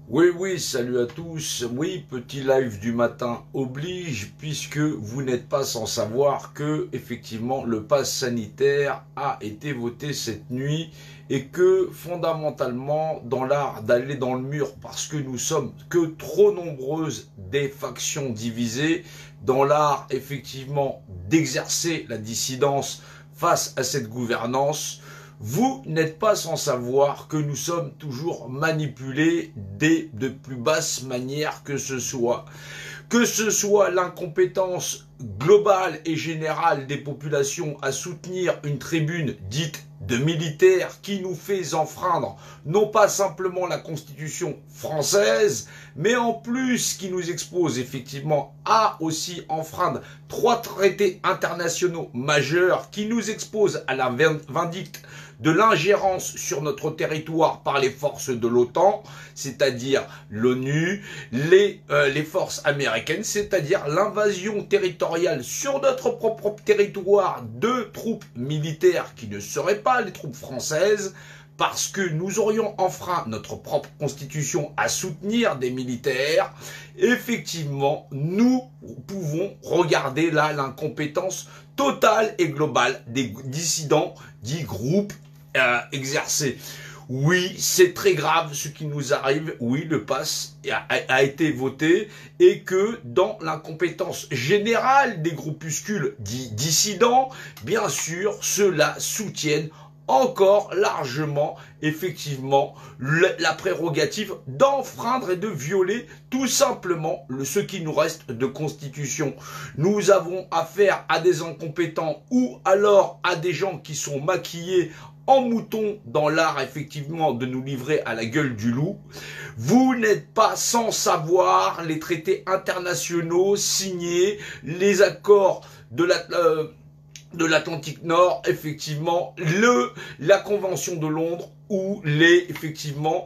Oui, oui, salut à tous. Oui, petit live du matin oblige, puisque vous n'êtes pas sans savoir que, effectivement, le pass sanitaire a été voté cette nuit et que, fondamentalement, dans l'art d'aller dans le mur, parce que nous sommes que trop nombreuses des factions divisées, dans l'art, effectivement, d'exercer la dissidence face à cette gouvernance, vous n'êtes pas sans savoir que nous sommes toujours manipulés de plus basse manière que ce soit. Que ce soit l'incompétence globale et générale des populations à soutenir une tribune dite de militaires qui nous fait enfreindre non pas simplement la Constitution française, mais en plus qui nous expose effectivement à aussi enfreindre 3 traités internationaux majeurs qui nous exposent à la vindicte de l'ingérence sur notre territoire par les forces de l'OTAN, c'est-à-dire l'ONU, les forces américaines, c'est-à-dire l'invasion territoriale sur notre propre territoire de troupes militaires qui ne seraient pas les troupes françaises, parce que nous aurions enfreint notre propre constitution à soutenir des militaires. Effectivement, nous pouvons regarder là l'incompétence totale et globale des dissidents dits groupes exercés. Oui, c'est très grave ce qui nous arrive. Oui, le pass a été voté et que dans l'incompétence générale des groupuscules dits dissidents, bien sûr, ceux-là soutiennent encore largement, effectivement, la prérogative d'enfreindre et de violer tout simplement ce qui nous reste de constitution. Nous avons affaire à des incompétents ou alors à des gens qui sont maquillés en mouton dans l'art, effectivement, de nous livrer à la gueule du loup. Vous n'êtes pas sans savoir les traités internationaux signés, les accords de l'Atlantique Nord, effectivement, la Convention de Londres ou effectivement,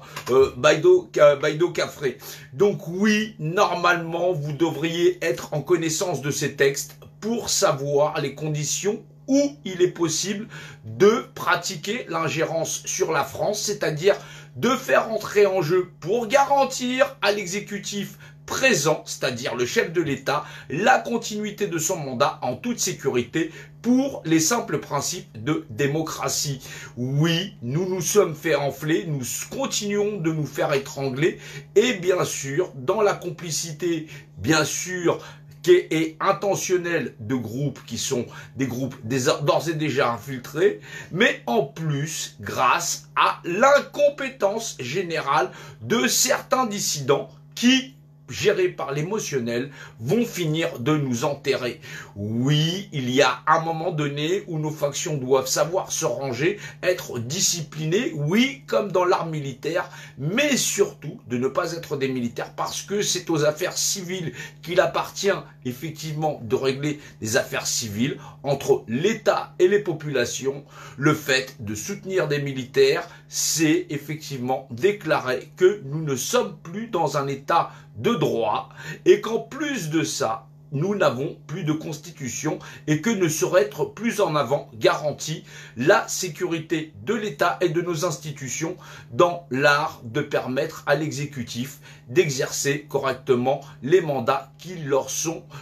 Baïdo-Cafré. Donc oui, normalement, vous devriez être en connaissance de ces textes pour savoir les conditions où il est possible de pratiquer l'ingérence sur la France, c'est-à-dire de faire entrer en jeu pour garantir à l'exécutif présent, c'est-à-dire le chef de l'État, la continuité de son mandat en toute sécurité pour les simples principes de démocratie. Oui, nous nous sommes fait enfler, nous continuons de nous faire étrangler et bien sûr, dans la complicité, bien sûr, et intentionnel de groupes qui sont des groupes d'ores et déjà infiltrés, mais en plus grâce à l'incompétence générale de certains dissidents qui, gérés par l'émotionnel, vont finir de nous enterrer. Oui, il y a un moment donné où nos factions doivent savoir se ranger, être disciplinées, oui, comme dans l'art militaire, mais surtout de ne pas être des militaires parce que c'est aux affaires civiles qu'il appartient effectivement de régler des affaires civiles entre l'État et les populations. Le fait de soutenir des militaires, c'est effectivement déclarer que nous ne sommes plus dans un État de droit et qu'en plus de ça, nous n'avons plus de constitution et que ne saurait être plus en avant garantie la sécurité de l'État et de nos institutions dans l'art de permettre à l'exécutif d'exercer correctement les mandats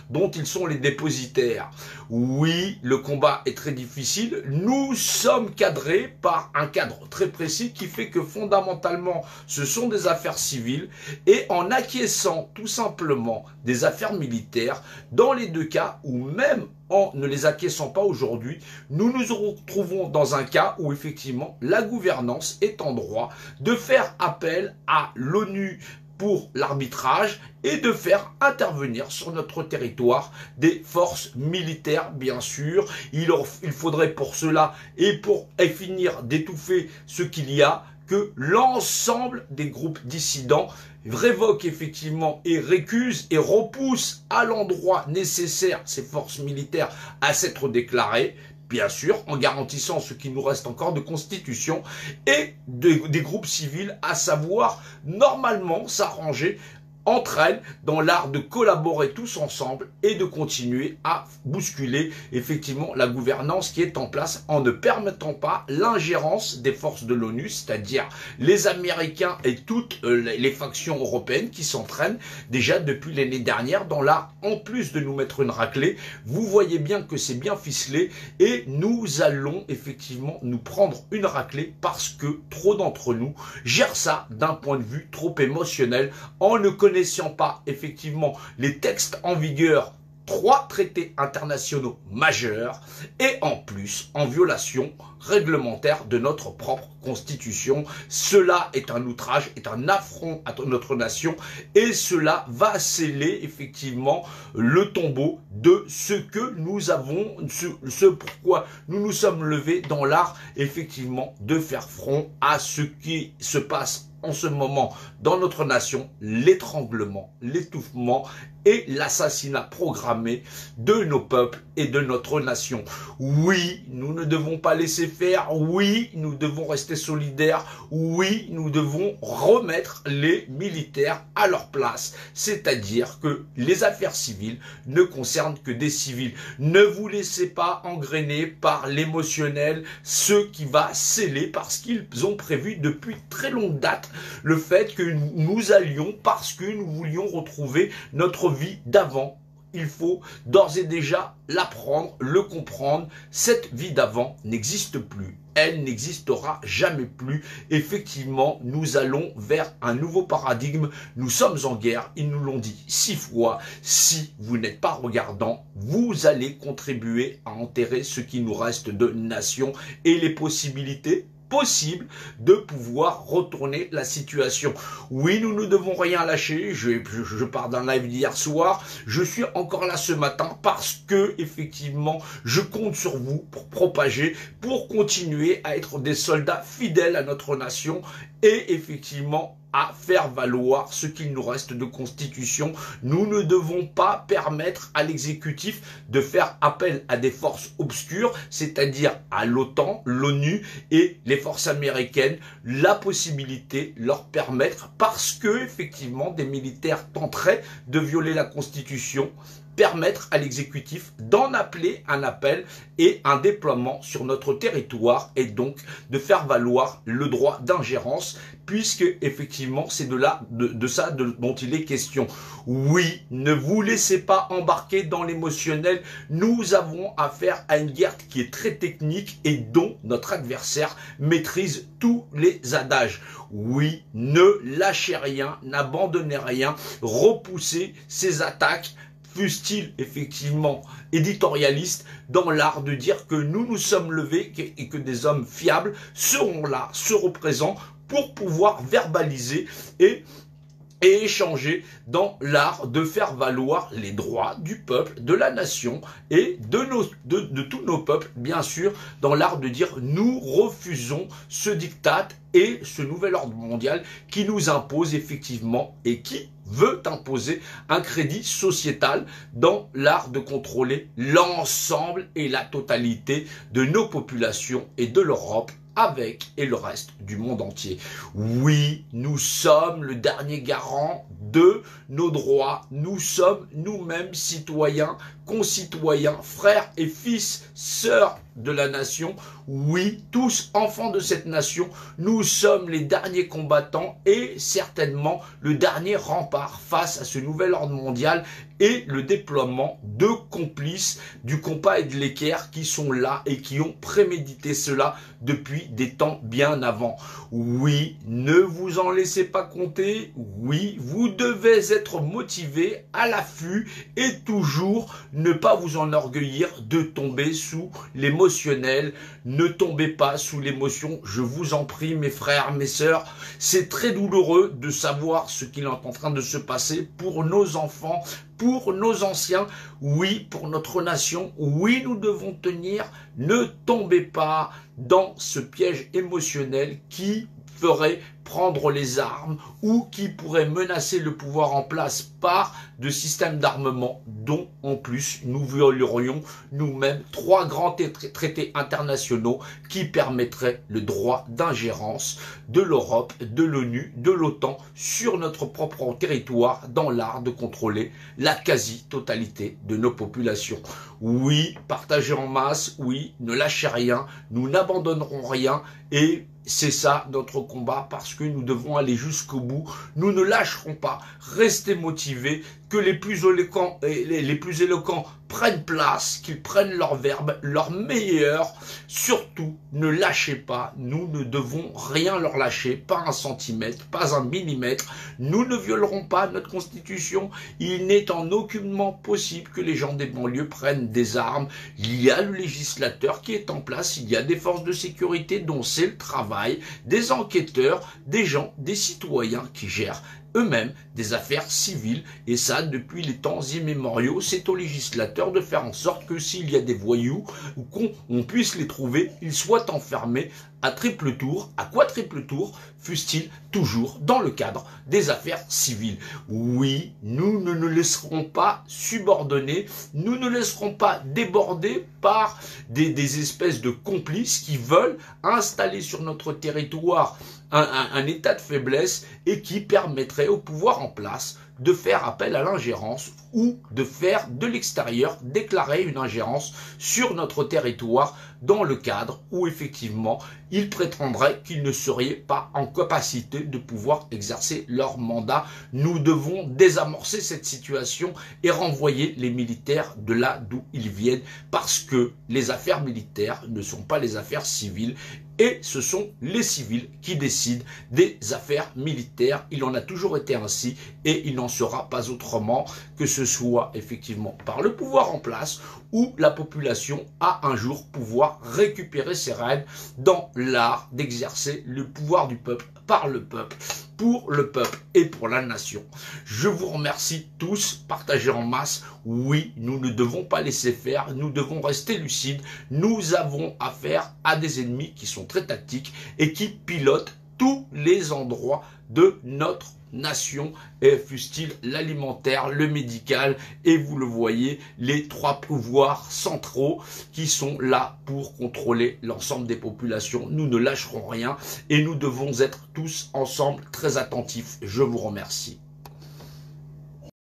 dont ils sont les dépositaires. Oui, le combat est très difficile. Nous sommes cadrés par un cadre très précis qui fait que fondamentalement, ce sont des affaires civiles et en acquiesçant tout simplement des affaires militaires, dans les deux cas, ou même en ne les acquiesçant pas aujourd'hui, nous nous retrouvons dans un cas où effectivement la gouvernance est en droit de faire appel à l'ONU pour l'arbitrage et de faire intervenir sur notre territoire des forces militaires, bien sûr. Il faudrait pour cela et pour finir d'étouffer ce qu'il y a, que l'ensemble des groupes dissidents révoquent effectivement et récusent et repoussent à l'endroit nécessaire ces forces militaires à s'être déclarées, bien sûr, en garantissant ce qui nous reste encore de constitution et des groupes civils, à savoir normalement s'arranger entraîne dans l'art de collaborer tous ensemble et de continuer à bousculer effectivement la gouvernance qui est en place en ne permettant pas l'ingérence des forces de l'ONU, c'est-à-dire les Américains et toutes les factions européennes qui s'entraînent déjà depuis l'année dernière dans l'art, en plus de nous mettre une raclée. Vous voyez bien que c'est bien ficelé et nous allons effectivement nous prendre une raclée parce que trop d'entre nous gèrent ça d'un point de vue trop émotionnel en ne connaissant pas effectivement les textes en vigueur, 3 traités internationaux majeurs et en plus en violation réglementaire de notre propre constitution. Cela est un outrage, est un affront à notre nation et cela va sceller effectivement le tombeau de ce que nous avons, ce pourquoi nous nous sommes levés dans l'art effectivement de faire front à ce qui se passe en ce moment dans notre nation, l'étranglement, l'étouffement et l'assassinat programmé de nos peuples et de notre nation. Oui, nous ne devons pas laisser faire. Oui, nous devons rester solidaires. Oui, nous devons remettre les militaires à leur place. C'est-à-dire que les affaires civiles ne concernent que des civils. Ne vous laissez pas engrainer par l'émotionnel, ce qui va sceller parce qu'ils ont prévu depuis très longue date le fait que nous allions, parce que nous voulions retrouver notre vie d'avant. Il faut d'ores et déjà l'apprendre, le comprendre. Cette vie d'avant n'existe plus. Elle n'existera jamais plus. Effectivement, nous allons vers un nouveau paradigme. Nous sommes en guerre. Ils nous l'ont dit 6 fois. Si vous n'êtes pas regardant, vous allez contribuer à enterrer ce qui nous reste de nation et les possibilités possible de pouvoir retourner la situation. Oui, nous ne devons rien lâcher. Je pars d'un live d'hier soir. Je suis encore là ce matin parce que, effectivement, je compte sur vous pour propager, pour continuer à être des soldats fidèles à notre nation et, effectivement, à faire valoir ce qu'il nous reste de constitution. Nous ne devons pas permettre à l'exécutif de faire appel à des forces obscures, c'est-à-dire à l'OTAN, l'ONU et les forces américaines, la possibilité leur permettre, parce que effectivement des militaires tenteraient de violer la constitution, permettre à l'exécutif d'en appeler un appel et un déploiement sur notre territoire et donc de faire valoir le droit d'ingérence puisque effectivement c'est de ça dont il est question. Oui, ne vous laissez pas embarquer dans l'émotionnel. Nous avons affaire à une guerre qui est très technique et dont notre adversaire maîtrise tous les adages. Oui, ne lâchez rien, n'abandonnez rien, repoussez ces attaques, fussent-ils effectivement éditorialistes, dans l'art de dire que nous nous sommes levés et que des hommes fiables seront là, seront présents pour pouvoir verbaliser et échanger dans l'art de faire valoir les droits du peuple, de la nation et de tous nos peuples, bien sûr, dans l'art de dire nous refusons ce diktat et ce nouvel ordre mondial qui nous impose effectivement et qui veut imposer un crédit sociétal dans l'art de contrôler l'ensemble et la totalité de nos populations et de l'Europe avec et le reste du monde entier. Oui, nous sommes le dernier garant de nos droits. Nous sommes nous-mêmes citoyens, concitoyens, frères et fils, sœurs de la nation. Oui, tous enfants de cette nation, nous sommes les derniers combattants et certainement le dernier rempart face à ce nouvel ordre mondial et le déploiement de complices du compas et de l'équerre qui sont là et qui ont prémédité cela depuis des temps bien avant. Oui, ne vous en laissez pas compter. Oui, vous devez être motivé à l'affût et toujours ne pas vous enorgueillir de tomber sous l'émotionnel. Ne tombez pas sous l'émotion, je vous en prie mes frères, mes sœurs. C'est très douloureux de savoir ce qu'il est en train de se passer pour nos enfants, pour nos anciens, oui, pour notre nation, oui, nous devons tenir. Ne tombez pas dans ce piège émotionnel qui ferait prendre les armes ou qui pourrait menacer le pouvoir en place par de systèmes d'armement dont en plus nous violerions nous-mêmes 3 grands traités internationaux qui permettraient le droit d'ingérence de l'Europe, de l'ONU, de l'OTAN sur notre propre territoire dans l'art de contrôler la quasi-totalité de nos populations. Oui, partagez en masse, oui, ne lâchez rien, nous n'abandonnerons rien et c'est ça notre combat parce que nous devons aller jusqu'au bout. Nous ne lâcherons pas. Restez motivés. Que les plus éloquents prennent place, qu'ils prennent leur verbe, leur meilleur. Surtout, ne lâchez pas. Nous ne devons rien leur lâcher. Pas un centimètre, pas un millimètre. Nous ne violerons pas notre constitution. Il n'est en aucunement possible que les gens des banlieues prennent des armes. Il y a le législateur qui est en place. Il y a des forces de sécurité dont c'est le travail, des enquêteurs, des gens, des citoyens qui gèrent eux-mêmes des affaires civiles, et ça depuis les temps immémoriaux. C'est au législateur de faire en sorte que s'il y a des voyous ou qu'on puisse les trouver, ils soient enfermés à triple tour, à quadruple tour, fussent-ils toujours dans le cadre des affaires civiles. Oui, nous ne nous laisserons pas subordonner, nous ne laisserons pas déborder par des espèces de complices qui veulent installer sur notre territoire un état de faiblesse et qui permettrait au pouvoir en place de faire appel à l'ingérence ou de faire de l'extérieur déclarer une ingérence sur notre territoire dans le cadre où effectivement ils prétendraient qu'ils ne seraient pas en capacité de pouvoir exercer leur mandat. Nous devons désamorcer cette situation et renvoyer les militaires de là d'où ils viennent parce que les affaires militaires ne sont pas les affaires civiles et ce sont les civils qui décident des affaires militaires. Il en a toujours été ainsi et il n'en sera pas autrement, que ce soit effectivement par le pouvoir en place ou la population a un jour pouvoir récupérer ses rênes dans l'art d'exercer le pouvoir du peuple par le peuple, pour le peuple et pour la nation. Je vous remercie tous, partagez en masse. Oui, nous ne devons pas laisser faire, nous devons rester lucides. Nous avons affaire à des ennemis qui sont très tactiques et qui pilotent tous les endroits de notre nation, et fût-il l'alimentaire, le médical, et vous le voyez, les 3 pouvoirs centraux qui sont là pour contrôler l'ensemble des populations. Nous ne lâcherons rien et nous devons être tous ensemble très attentifs. Je vous remercie.